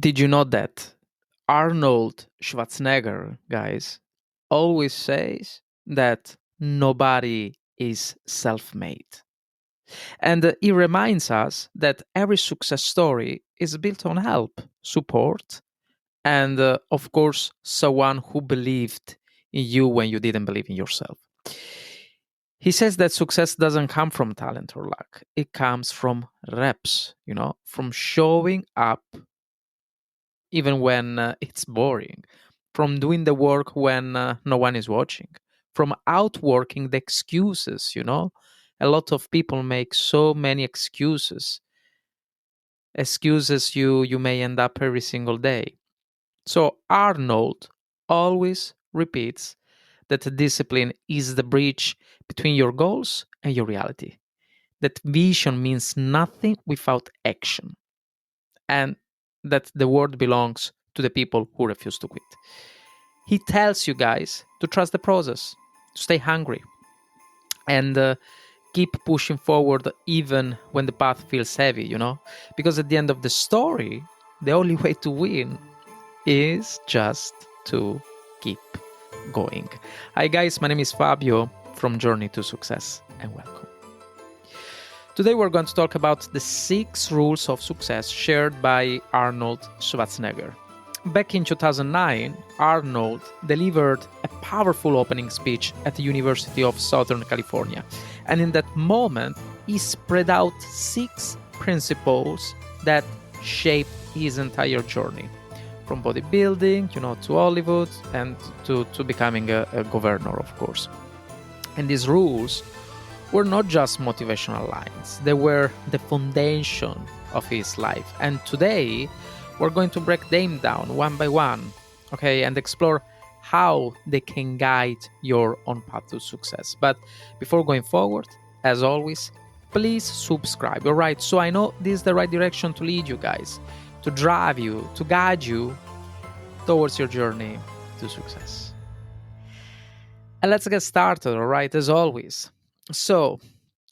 Did you know that Arnold Schwarzenegger, guys, always says that nobody is self made? And he reminds us that every success story is built on help, support, and of course, someone who believed in you when you didn't believe in yourself. He says that success doesn't come from talent or luck, it comes from reps, from showing up even when it's boring, from doing the work when no one is watching, from outworking the excuses. A lot of people make so many excuses you may end up every single day. So Arnold always repeats that discipline is the bridge between your goals and your reality. That vision means nothing without action, and that the world belongs to the people who refuse to quit. He tells you guys to trust the process, to stay hungry, and keep pushing forward even when the path feels heavy. Because at the end of the story, the only way to win is just to keep going. Hi, guys, my name is Fabio from Journey to Success, and welcome. Today, we're going to talk about the 6 rules of success shared by Arnold Schwarzenegger. Back in 2009, Arnold delivered a powerful opening speech at the University of Southern California. And in that moment, he spread out 6 principles that shaped his entire journey. From bodybuilding, to Hollywood, and to becoming a governor, of course. And these rules were not just motivational lines, they were the foundation of his life. And today, we're going to break them down one by one, okay, and explore how they can guide your own path to success. But before going forward, as always, please subscribe, all right? So I know this is the right direction to lead you guys, to drive you, to guide you towards your journey to success. And let's get started, all right, as always. So,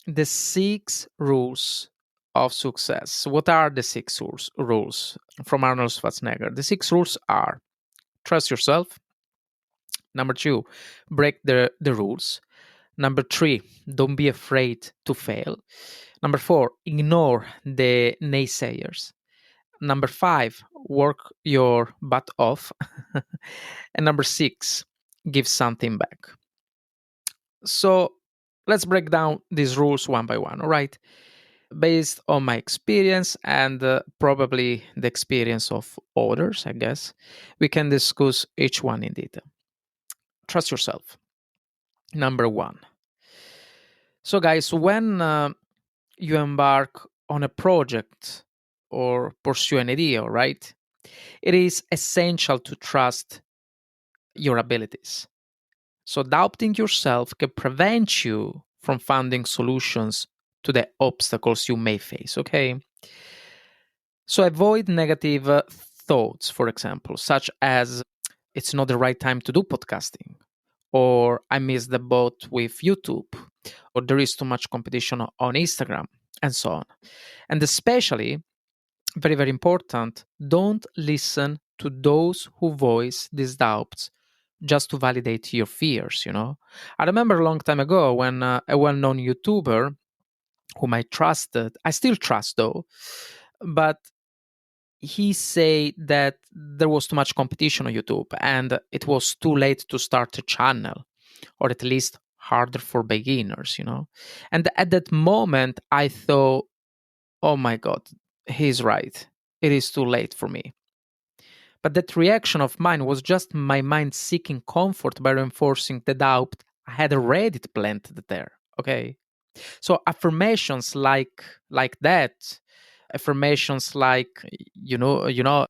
the 6 rules of success. What are the 6 rules from Arnold Schwarzenegger? The 6 rules are: trust yourself. Number 2, break the rules. Number 3, don't be afraid to fail. Number 4, ignore the naysayers. Number 5, work your butt off. And number 6, give something back. So let's break down these rules one by one, all right? Based on my experience and probably the experience of others, I guess, we can discuss each one in detail. Trust yourself. Number 1. So, guys, when you embark on a project or pursue an idea, right, it is essential to trust your abilities. So doubting yourself can prevent you from finding solutions to the obstacles you may face, okay? So avoid negative thoughts, for example, such as it's not the right time to do podcasting, or I missed the boat with YouTube, or there is too much competition on Instagram, and so on. And especially, very, very important, don't listen to those who voice these doubts just to validate your fears. I remember a long time ago when a well-known YouTuber whom I trusted, I still trust though, but he said that there was too much competition on YouTube and it was too late to start a channel, or at least harder for beginners. And at that moment, I thought, oh my God, he's right. It is too late for me. But that reaction of mine was just my mind seeking comfort by reinforcing the doubt I had already planted there. Okay. So affirmations like that, affirmations like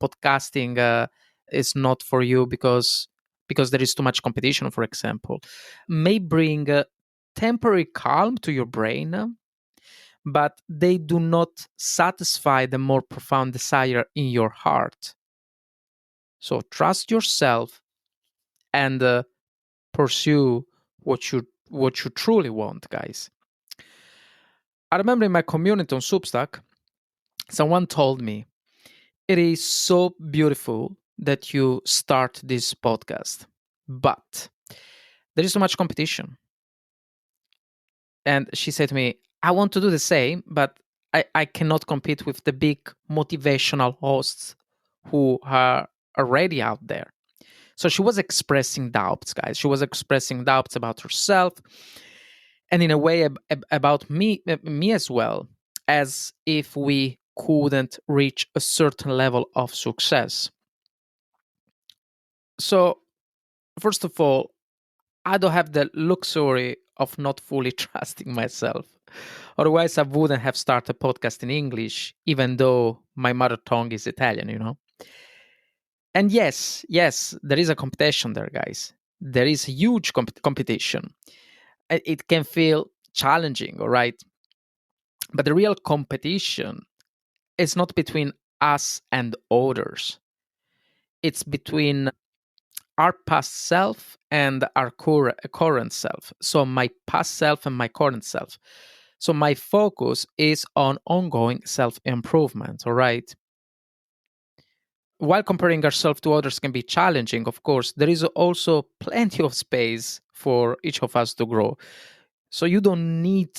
podcasting is not for you because there is too much competition, for example, may bring temporary calm to your brain, but they do not satisfy the more profound desire in your heart. So trust yourself and pursue what you truly want, guys. I remember in my community on Substack, someone told me, It is so beautiful that you start this podcast, but there is so much competition. And she said to me, I want to do the same, but I cannot compete with the big motivational hosts who are already out there. So she was expressing doubts, guys. She was expressing doubts about herself and in a way about me as well, as if we couldn't reach a certain level of success. So, first of all, I don't have the luxury of not fully trusting myself. Otherwise, I wouldn't have started a podcast in English, even though my mother tongue is Italian. And yes, there is a competition there, guys. There is a huge competition. It can feel challenging, all right? But the real competition is not between us and others. It's between our past self and our current self. So my past self and my current self. So my focus is on ongoing self improvement. All right. While comparing ourselves to others can be challenging, of course, there is also plenty of space for each of us to grow. So you don't need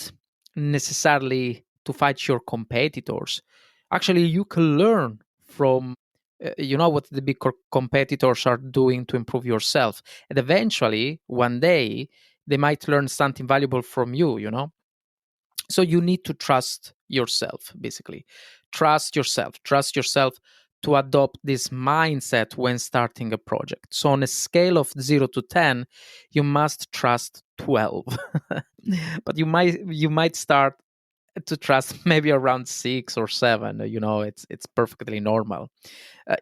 necessarily to fight your competitors. Actually, you can learn from what the big competitors are doing to improve yourself, and eventually one day they might learn something valuable from you. So you need to trust yourself, basically. Trust yourself to adopt this mindset when starting a project. So on a scale of 0 to 10, you must trust 12. But you might start to trust maybe around 6 or 7. It's perfectly normal.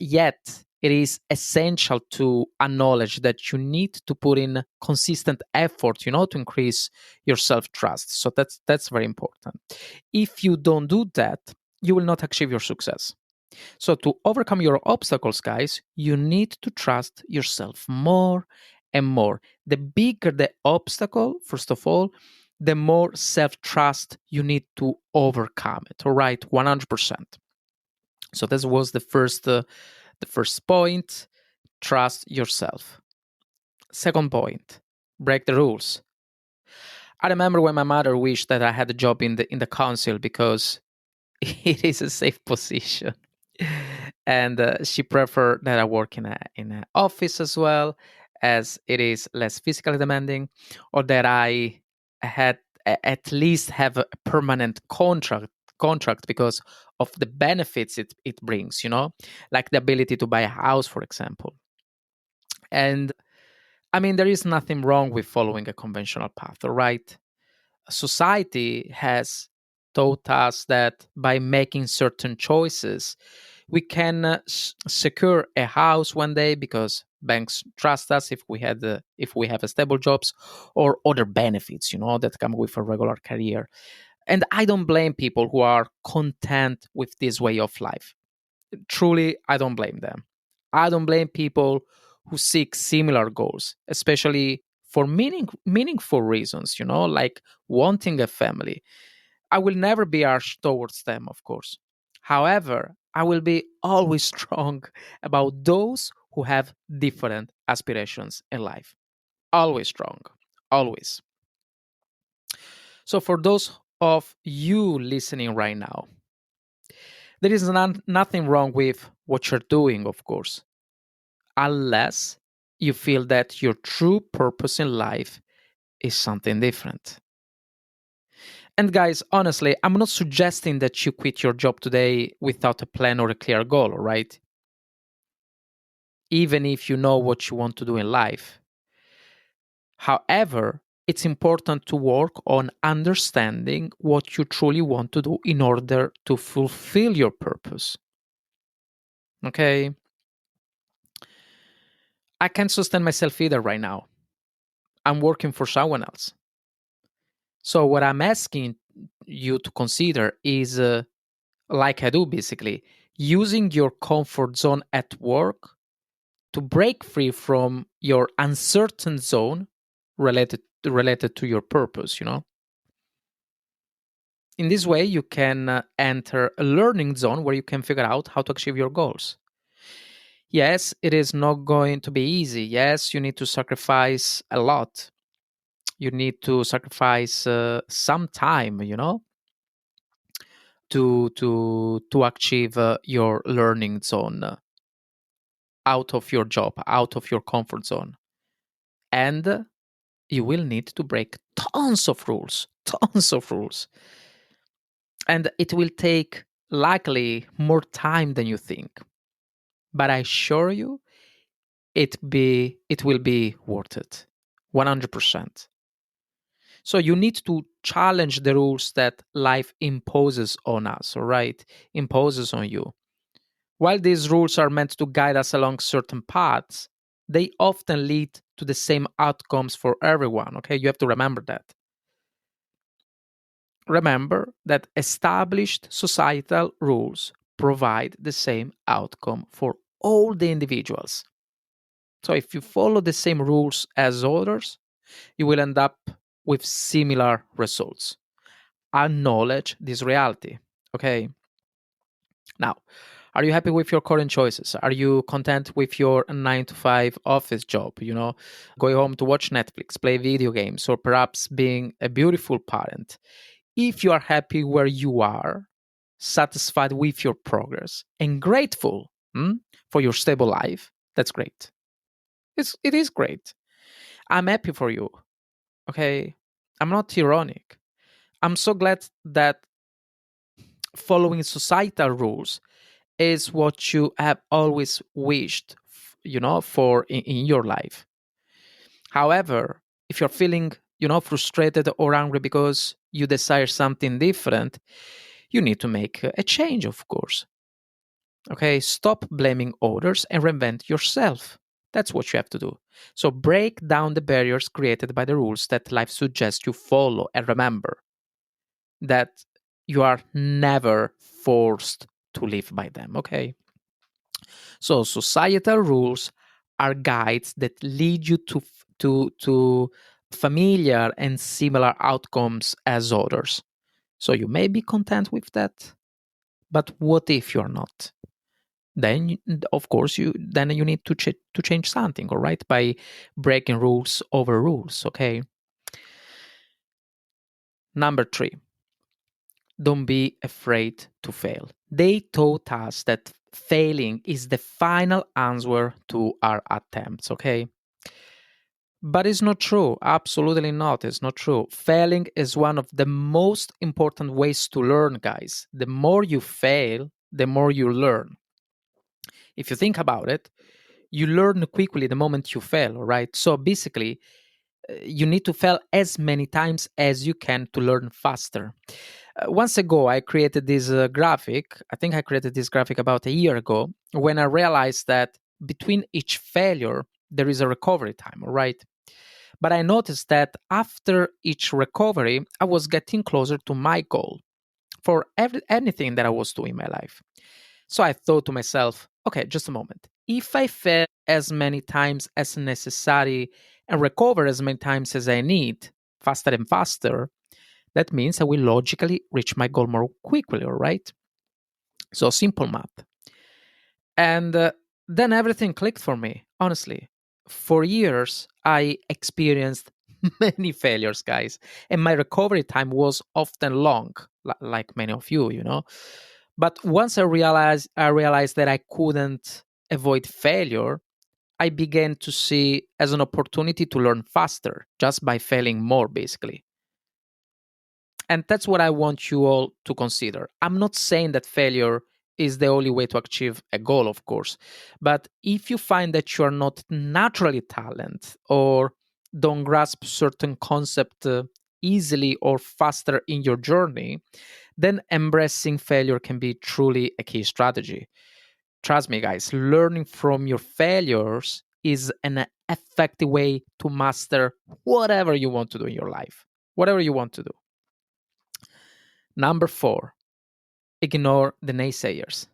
Yet it is essential to acknowledge that you need to put in consistent effort, to increase your self-trust. So that's very important. If you don't do that, you will not achieve your success. So to overcome your obstacles, guys, you need to trust yourself more and more. The bigger the obstacle, first of all, the more self-trust you need to overcome it. All right, 100%. So this was the first point. Trust yourself. Second point, break the rules. I remember when my mother wished that I had a job in the council because it is a safe position. And she preferred that I work in an office as well, as it is less physically demanding, or that I had at least have a permanent contract because of the benefits it brings, like the ability to buy a house, for example. And I mean, there is nothing wrong with following a conventional path, all right? Society has taught us that by making certain choices, we can secure a house one day because banks trust us if we have a stable jobs or other benefits, that come with a regular career. And I don't blame people who are content with this way of life. Truly, I don't blame them. I don't blame people who seek similar goals, especially for meaningful reasons, like wanting a family. I will never be harsh towards them, of course. However, I will be always strong about those who have different aspirations in life. Always strong. Always. So, for those of you listening right now, there is nothing wrong with what you're doing, of course, unless you feel that your true purpose in life is something different. And guys, honestly, I'm not suggesting that you quit your job today without a plan or a clear goal, all right? Even if you know what you want to do in life. However, it's important to work on understanding what you truly want to do in order to fulfill your purpose. Okay? I can't sustain myself either right now. I'm working for someone else. So, what I'm asking you to consider is like I do basically, using your comfort zone at work to break free from your uncertain zone related to your purpose. In this way, you can enter a learning zone where you can figure out how to achieve your goals. Yes, it is not going to be easy. Yes, you need to sacrifice a lot. You need to sacrifice some time, to achieve your learning zone, out of your job, out of your comfort zone. And you will need to break tons of rules, tons of rules. And it will take likely more time than you think. But I assure you, it will be worth it. 100%. So you need to challenge the rules that life imposes on us, all right? Imposes on you. While these rules are meant to guide us along certain paths, they often lead to the same outcomes for everyone, okay? You have to remember that. Remember that established societal rules provide the same outcome for all the individuals. So if you follow the same rules as others, you will end up with similar results. Acknowledge this reality. Okay. Now, are you happy with your current choices? Are you content with your 9 to 5 office job? Going home to watch Netflix, play video games, or perhaps being a beautiful parent? If you are happy where you are, satisfied with your progress, and grateful for your stable life, that's great. It is great. I'm happy for you. Okay. I'm not ironic. I'm so glad that following societal rules is what you have always wished, for in your life. However, if you're feeling, frustrated or angry because you desire something different, you need to make a change, of course. Okay, stop blaming others and reinvent yourself. That's what you have to do. So break down the barriers created by the rules that life suggests you follow, and remember that you are never forced to live by them, okay? So societal rules are guides that lead you to familiar and similar outcomes as others. So you may be content with that, but what if you're not? Then of course you need to change something, all right? By breaking rules over rules, okay? Number 3, don't be afraid to fail. They taught us that failing is the final answer to our attempts, okay? But it's not true. Absolutely not. It's not true. Failing is one of the most important ways to learn, guys. The more you fail, the more you learn. If you think about it, you learn quickly the moment you fail, all right? So basically, you need to fail as many times as you can to learn faster. Once ago, I created this graphic. I think I created this graphic about a year ago when I realized that between each failure, there is a recovery time, all right? But I noticed that after each recovery, I was getting closer to my goal for anything that I was doing in my life. So I thought to myself, okay, just a moment. If I fail as many times as necessary and recover as many times as I need, faster and faster, that means I will logically reach my goal more quickly, all right? So simple math. And then everything clicked for me, honestly. For years, I experienced many failures, guys, and my recovery time was often long, like many of you. But once I realized that I couldn't avoid failure, I began to see as an opportunity to learn faster just by failing more, basically. And that's what I want you all to consider. I'm not saying that failure is the only way to achieve a goal, of course. But if you find that you are not naturally talented or don't grasp certain concept easily or faster in your journey, then embracing failure can be truly a key strategy. Trust me, guys, learning from your failures is an effective way to master whatever you want to do in your life, whatever you want to do. Number 4, ignore the naysayers.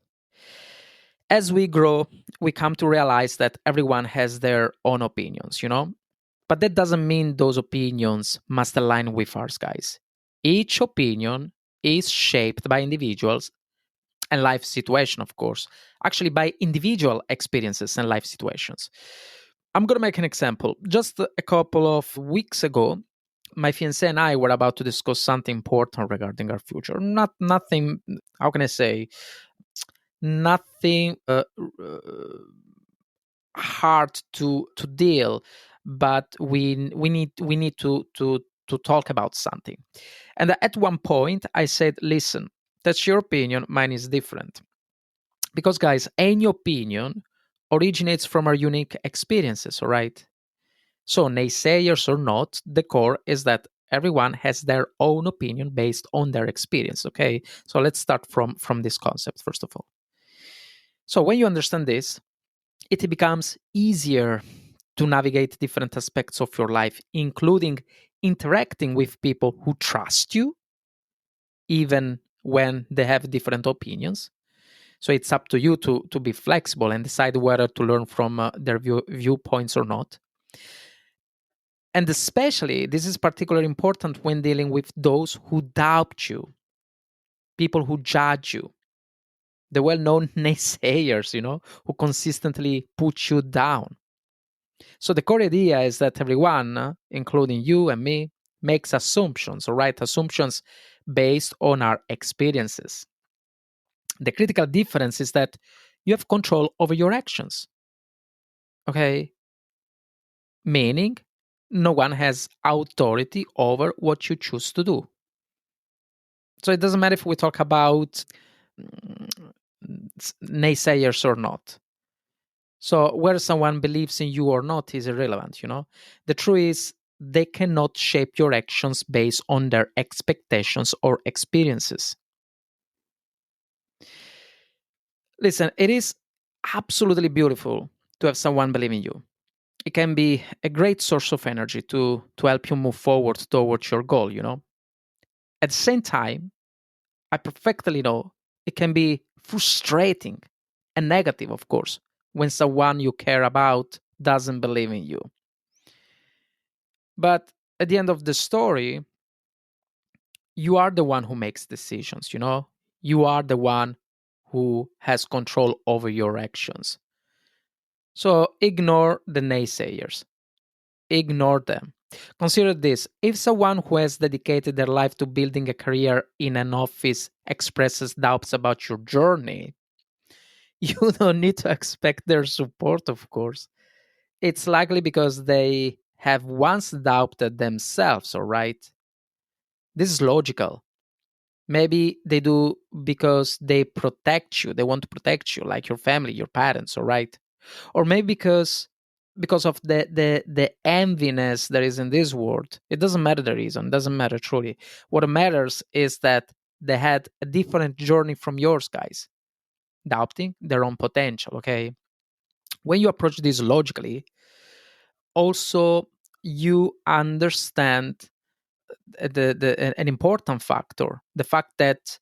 As we grow, we come to realize that everyone has their own opinions. But that doesn't mean those opinions must align with ours, guys. Each opinion is shaped by individuals and life situation, of course, actually by individual experiences and life situations. I'm going to make an example. Just a couple of weeks ago, my fiance and I were about to discuss something important regarding our future. Nothing, how can I say, nothing hard to deal, but we need to talk about something. And at one point I said, listen, that's your opinion, mine is different. Because guys, any opinion originates from our unique experiences, all right? So naysayers or not, the core is that everyone has their own opinion based on their experience, okay? So let's start from this concept first of all. So when you understand this, it becomes easier to navigate different aspects of your life, including interacting with people who trust you, even when they have different opinions. So it's up to you to be flexible and decide whether to learn from their viewpoints or not. And especially, this is particularly important when dealing with those who doubt you, people who judge you, the well known naysayers, who consistently put you down. So the core idea is that everyone, including you and me, makes assumptions, all right? Assumptions based on our experiences. The critical difference is that you have control over your actions, okay? Meaning, no one has authority over what you choose to do. So it doesn't matter if we talk about mm, naysayers or not. So whether someone believes in you or not is irrelevant. The truth is they cannot shape your actions based on their expectations or experiences. Listen, it is absolutely beautiful to have someone believe in you. It can be a great source of energy to help you move forward towards your goal. At the same time, I perfectly know it can be frustrating and negative, of course, when someone you care about doesn't believe in you. But at the end of the story, you are the one who makes decisions. You are the one who has control over your actions. So ignore the naysayers, ignore them. Consider this: if someone who has dedicated their life to building a career in an office expresses doubts about your journey, you don't need to expect their support, of course. It's likely because they have once doubted themselves, all right? This is logical. Maybe they do because they protect you. They want to protect you, like your family, your parents, all right? Or maybe because of the enviness that is in this world. It doesn't matter the reason, it doesn't matter truly. What matters is that they had a different journey from yours, guys, doubting their own potential, okay? When you approach this logically, also you understand an important factor, the fact that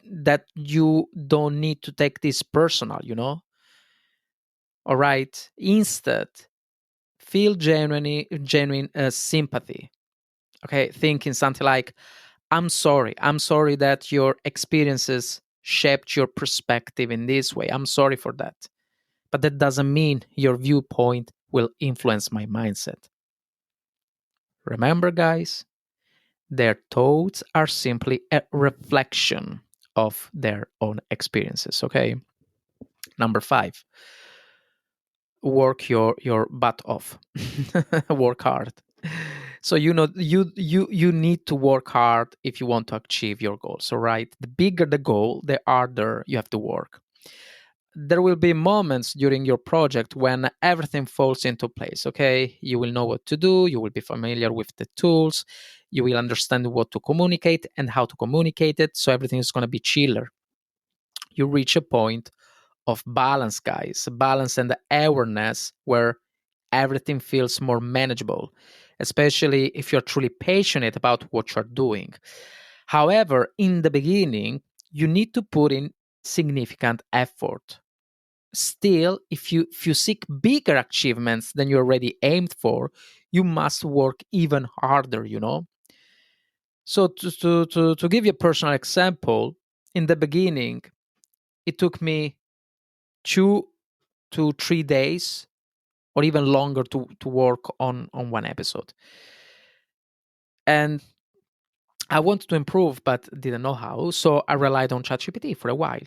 that you don't need to take this personal. All right, instead feel genuine sympathy, okay? Thinking something like, I'm sorry that your experiences shaped your perspective in this way. I'm sorry for that, but that doesn't mean your viewpoint will influence my mindset. Remember, guys, their thoughts are simply a reflection of their own experiences, okay? Number 5, work your butt off. Work hard. So you need to work hard if you want to achieve your goals, all right? The bigger the goal, the harder you have to work. There will be moments during your project when everything falls into place, okay? You will know what to do, you will be familiar with the tools, you will understand what to communicate and how to communicate it, so everything is going to be chiller. You reach a point of balance, guys, balance and awareness where everything feels more manageable, especially if you're truly passionate about what you're doing. However, in the beginning, you need to put in significant effort. Still, if you seek bigger achievements than you already aimed for, you must work even harder. So to give you a personal example, in the beginning, it took me 2 to 3 days or even longer to work on one episode. And I wanted to improve, but didn't know how. So I relied on ChatGPT for a while.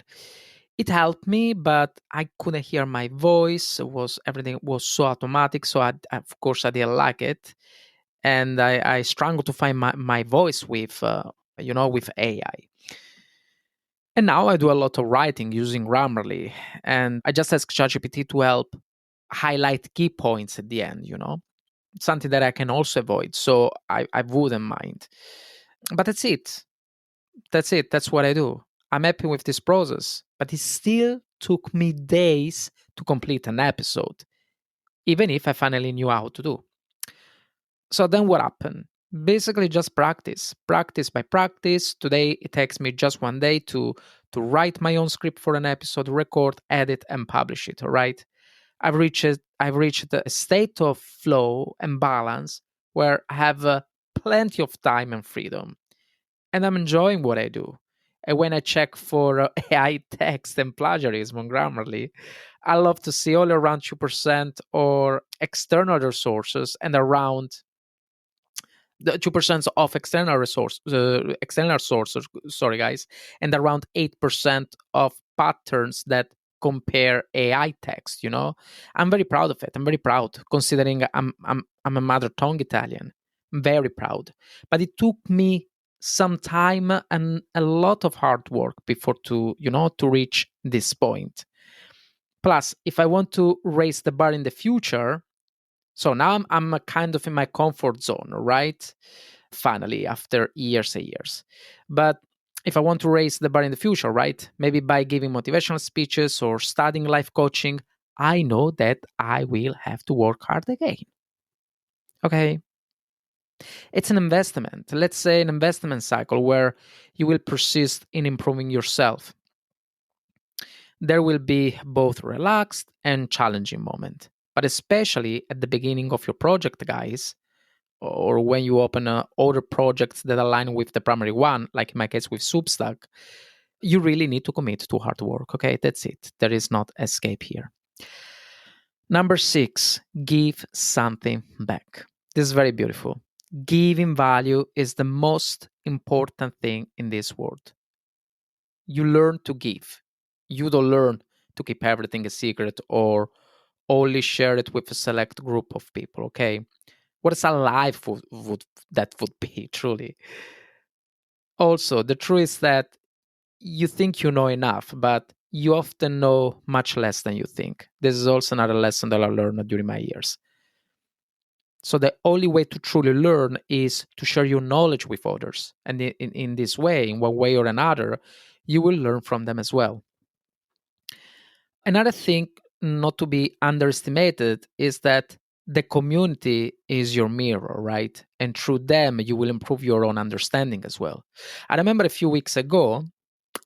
It helped me, but I couldn't hear my voice. Everything was so automatic. So of course I didn't like it, and I struggled to find my voice with AI. And now I do a lot of writing using Grammarly, and I just ask ChatGPT to help highlight key points at the end, something that I can also avoid. So I wouldn't mind. But that's it. That's it. That's what I do. I'm happy with this process, but it still took me days to complete an episode, even if I finally knew how to do. So then what happened? Basically just practice by practice. Today it takes me just one day to write my own script for an episode, record, edit, and publish it. All right. I've reached a state of flow and balance where I have plenty of time and freedom, and I'm enjoying what I do. And when I check for AI text and plagiarism on Grammarly, I love to see all around 2% or external resources and around the 2% of external sources, sorry guys, and around 8% of patterns that compare AI text. I'm very proud of it. I'm very proud considering I'm a mother tongue Italian. I'm very proud. But it took me some time and a lot of hard work before to reach this point. Plus, if I want to raise the bar in the future, so now I'm kind of in my comfort zone, right? Finally, after years and years. But if I want to raise the bar in the future, right? Maybe by giving motivational speeches or studying life coaching, I know that I will have to work hard again. Okay. It's an investment. Let's say an investment cycle where you will persist in improving yourself. There will be both relaxed and challenging moments. But especially at the beginning of your project, guys, or when you open other projects that align with the primary one, like in my case with Substack, you really need to commit to hard work. Okay, that's it. There is not escape here. Number 6, give something back. This is very beautiful. Giving value is the most important thing in this world. You learn to give. You don't learn to keep everything a secret or only share it with a select group of people. Okay, what is a life that would be truly? Also, the truth is that you think you know enough, but you often know much less than you think. This is also another lesson that I learned during my years. So the only way to truly learn is to share your knowledge with others. And in this way, in one way or another, you will learn from them as well. Another thing not to be underestimated is that the community is your mirror, right? And through them, you will improve your own understanding as well. I remember a few weeks ago,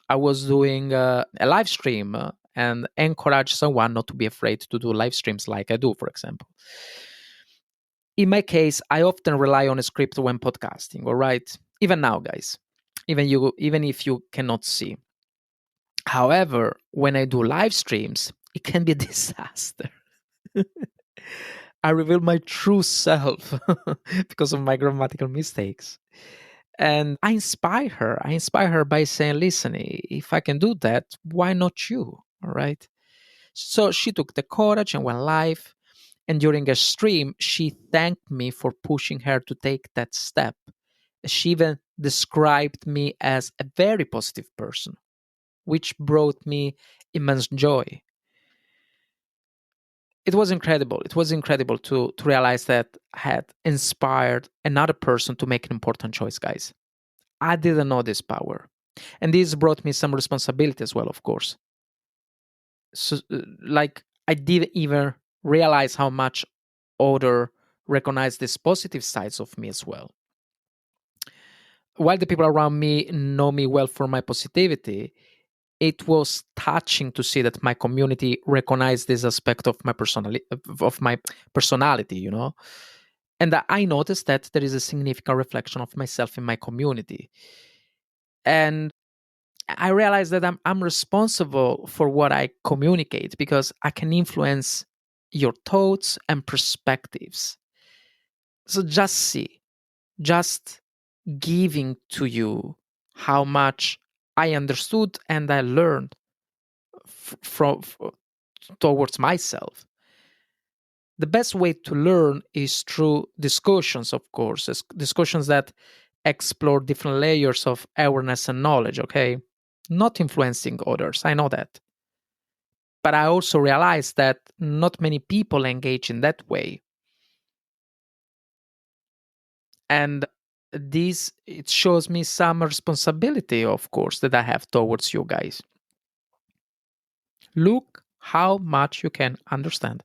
I was doing a live stream and encourage someone not to be afraid to do live streams like I do, for example. In my case, I often rely on a script when podcasting, all right? Even now, guys, even if you cannot see. However, when I do live streams, it can be a disaster. I reveal my true self because of my grammatical mistakes. And I inspire her. I inspire her by saying, listen, if I can do that, why not you? All right. So she took the courage and went live. And during a stream, she thanked me for pushing her to take that step. She even described me as a very positive person, which brought me immense joy. It was incredible. It was incredible to realize that I had inspired another person to make an important choice, guys. I didn't know this power. And this brought me some responsibility as well, of course. So, like, I didn't even realize how much other recognize these positive sides of me as well. While the people around me know me well for my positivity, it was touching to see that my community recognized this aspect of my personality, And I noticed that there is a significant reflection of myself in my community. And I realized that I'm responsible for what I communicate because I can influence your thoughts and perspectives. So just giving to you how much I understood and I learned from towards myself. The best way to learn is through discussions, of course, discussions that explore different layers of awareness and knowledge, okay? Not influencing others, I know that. But I also realize that not many people engage in that way. And this, it shows me some responsibility, of course, that I have towards you guys. Look how much you can understand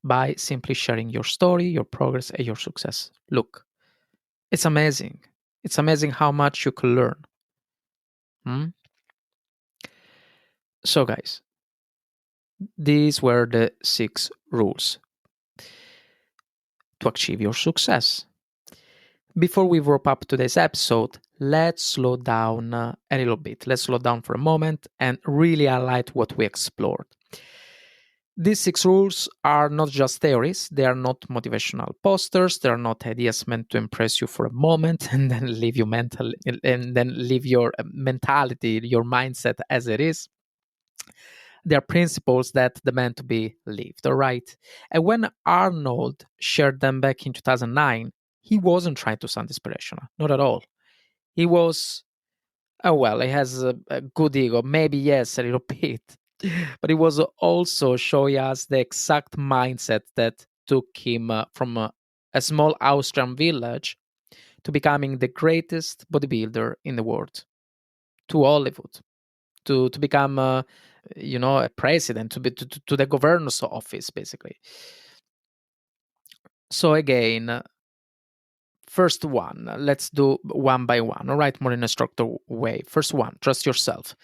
by simply sharing your story, your progress, and your success. Look, it's amazing. It's amazing how much you can learn. Hmm? So, guys, these were the 6 rules to achieve your success. Before we wrap up today's episode, let's slow down a little bit. Let's slow down for a moment and really highlight what we explored. These 6 rules are not just theories, they are not motivational posters, they are not ideas meant to impress you for a moment and then leave you mental and then leave your mentality, your mindset as it is. They are principles that demand to be lived, all right? And when Arnold shared them back in 2009, he wasn't trying to sound inspirational, not at all. He was, oh, well, he has a good ego, maybe, yes, a little bit. But he was also showing us the exact mindset that took him from a small Austrian village to becoming the greatest bodybuilder in the world, to Hollywood, to become a president, to the governor's office, basically. So again, first one, let's do one by one, all right, more in a structured way. First one, trust yourself.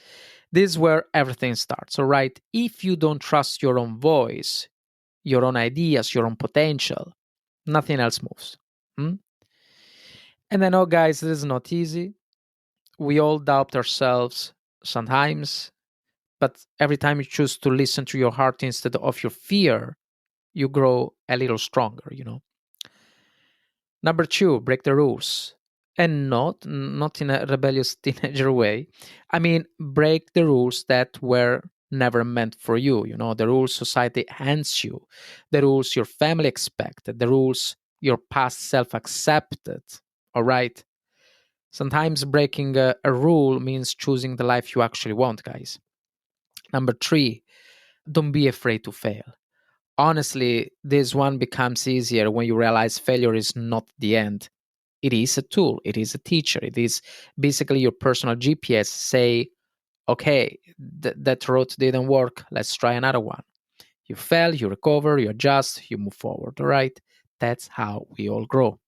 This is where everything starts, all right? If you don't trust your own voice, your own ideas, your own potential, nothing else moves. Hmm? And I know, guys, this is not easy. We all doubt ourselves sometimes, but every time you choose to listen to your heart instead of your fear, you grow a little stronger. Number 2, break the rules. And not in a rebellious teenager way. I mean, break the rules that were never meant for you. The rules society hands you, the rules your family expected, the rules your past self accepted. All right. Sometimes breaking a rule means choosing the life you actually want, guys. Number 3, don't be afraid to fail. Honestly, this one becomes easier when you realize failure is not the end. It is a tool, it is a teacher, it is basically your personal GPS. Say, okay, that route didn't work, let's try another one. You fail, you recover, you adjust, you move forward, all right? That's how we all grow.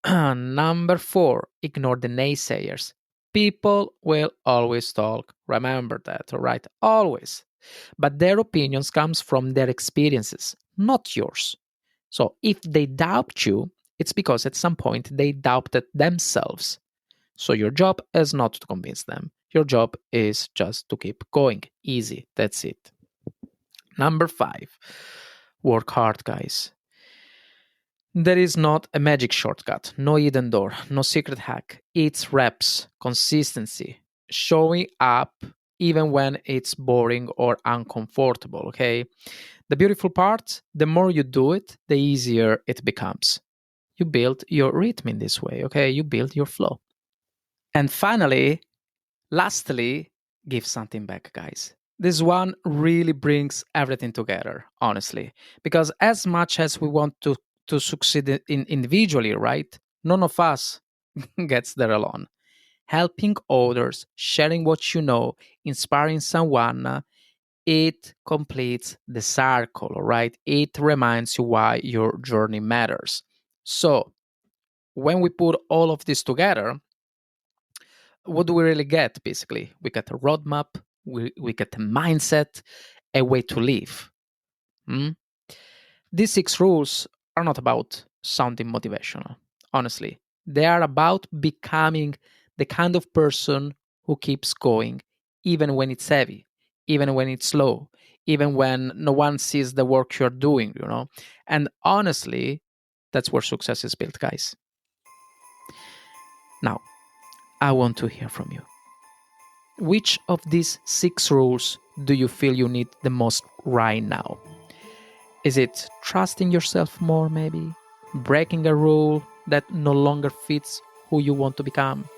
Number 4, ignore the naysayers. People will always talk. Remember that, all right? Always. But their opinions comes from their experiences, not yours. So if they doubt you, it's because at some point they doubted themselves. So your job is not to convince them. Your job is just to keep going. Easy. That's it. Number 5, work hard, guys. There is not a magic shortcut, no hidden door, no secret hack. It's reps, consistency, showing up even when it's boring or uncomfortable, okay? The beautiful part, the more you do it, the easier it becomes. You build your rhythm in this way, okay? You build your flow. And finally, lastly, give something back, guys. This one really brings everything together, honestly. Because as much as we want to succeed in individually, right? None of us gets there alone. Helping others, sharing what you know, inspiring someone, it completes the circle, right? It reminds you why your journey matters. So, when we put all of this together, what do we really get, basically? We get a roadmap, we get a mindset, a way to live. Hmm? These 6 rules are not about sounding motivational. Honestly, they are about becoming the kind of person who keeps going, even when it's heavy, even when it's slow, even when no one sees the work you're doing. And honestly, that's where success is built, guys. Now, I want to hear from you. Which of these 6 rules do you feel you need the most right now? Is it trusting yourself more, maybe? Breaking a rule that no longer fits who you want to become?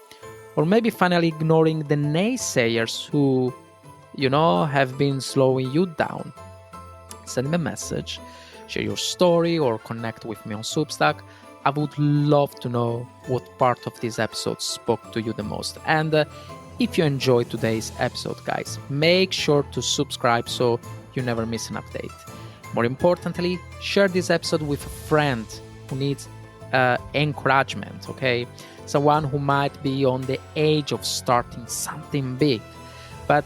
Or maybe finally ignoring the naysayers who, have been slowing you down? Send me a message, share your story, or connect with me on Substack. I would love to know what part of this episode spoke to you the most. And if you enjoyed today's episode, guys, make sure to subscribe so you never miss an update. More importantly, share this episode with a friend who needs encouragement, okay? Someone who might be on the edge of starting something big, but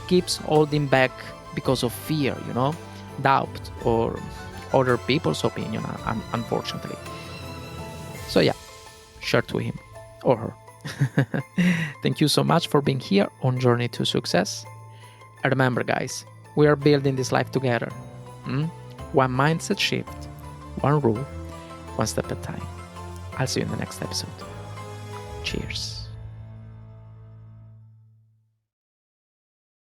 keeps holding back because of fear, doubt, or other people's opinion, unfortunately. So yeah, share to him or her. Thank you so much for being here on Journey to Success. And remember, guys, we are building this life together. One mindset shift, one rule, one step at a time. I'll see you in the next episode. Cheers.